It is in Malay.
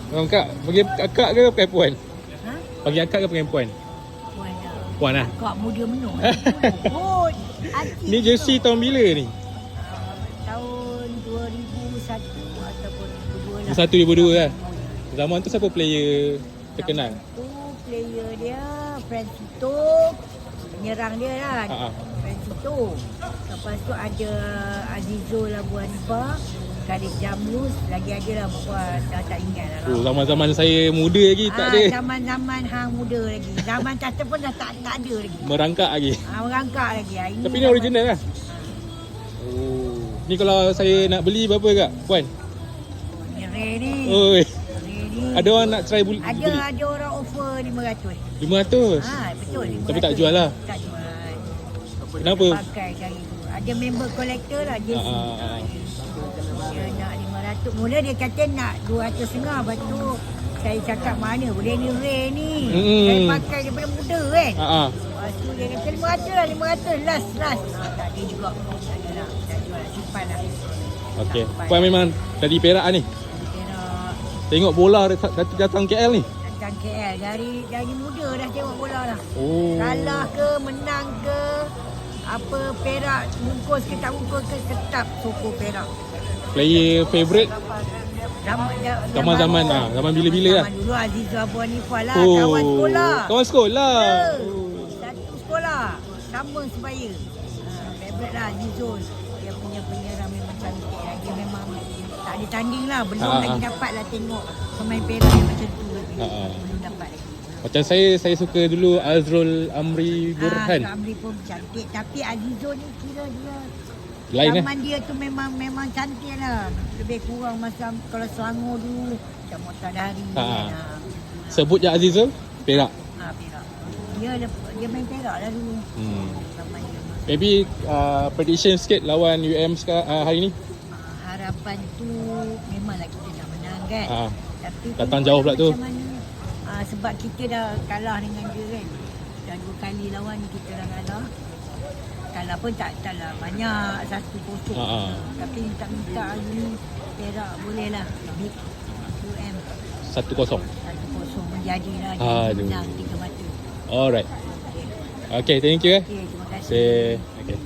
Kak, bagi akak ke pakai puan? Ha? Bagi akak ke pakai puan? Puan dah. Puan lah. Kak muda menung. Oh, Ni jersey tahun bila ni? tahun 2001 ataupun 2002 lah. 2001-2002 lah. Zaman tu siapa player terkenal? Tu player dia Francito, penyerang dia lah. Ha. Francito. Lepas tu ada Azizul Abu Hanifah, Khalid Jamlus, lagi ada lah buat tak ingat lah. Oh, zaman-zaman saya muda lagi tak ada. Zaman-zaman hang muda lagi. Zaman kata pun dah tak ada lagi. Merangkak lagi. Merangkak lagi. Ini Tapi ni original lah. Oh. Ni kalau saya nak beli berapa kak? Puan? Ni rare ni. Oi. Rare ni. Ada orang nak try beli? Ada orang offer 500. 500? Betul. 500. Tapi tak jual lah. Tak jual. Kenapa? Pakai dari tu. Ada member collector lah dia. Dia nak 500. Mula dia kata nak 200 setengah. Lepas tu saya cakap mana boleh ni rare ni. Saya pakai daripada muda kan. Lepas tu dia kata 500 lah, 500 last. Tak ada juga. Tak ada lah. Tak jual lah. Simpan lah. Okey. Puan memang dari Perak ni. Perak. Tengok bola datang KL ni. Datang KL. Dari muda dah tengok bola lah. Oh. Kalah ke, menang ke, apa Perak bungkus ke tak bungkus ke, tetap sokong Perak. Player favourite? Zaman zaman bila-bila lah. Zaman dulu Azizul Abu Hanifah lah, kawan sekolah. Kawan sekolah. Satu sekolah, sama sebaya. Favourite lah Azizul. Dia punya penyerang memang cantik lah. Dia memang tak ada tanding lah. Belum lagi dapat lah tengok pemain Perak yang macam tu lagi. Belum dapat lagi. Macam saya suka dulu Azrul Amri Burhan. Amri pun cantik. Tapi Azizul ni kira dia lain zaman dia tu memang cantik lah. Lebih kurang macam kalau Selangor dulu macam Motadari. Sebut je Azizul Perak. Perak. Dia main Perak lah dulu. Zaman dia. Maybe prediction sikit lawan UM hari ni. Harapan tu memanglah kita nak menang kan. Tapi datang jauh pula tu. Sebab kita dah kalah dengan dia kan. Dah 2 kali lawan ni kita dah kalah. Kalah pun taklah banyak 1-0. Tapi minta hari ni Perak boleh lah beat UM 1-0 menjadilah dia menang 3 mata. Alright. Okay, thank you. Terima kasih. Okay.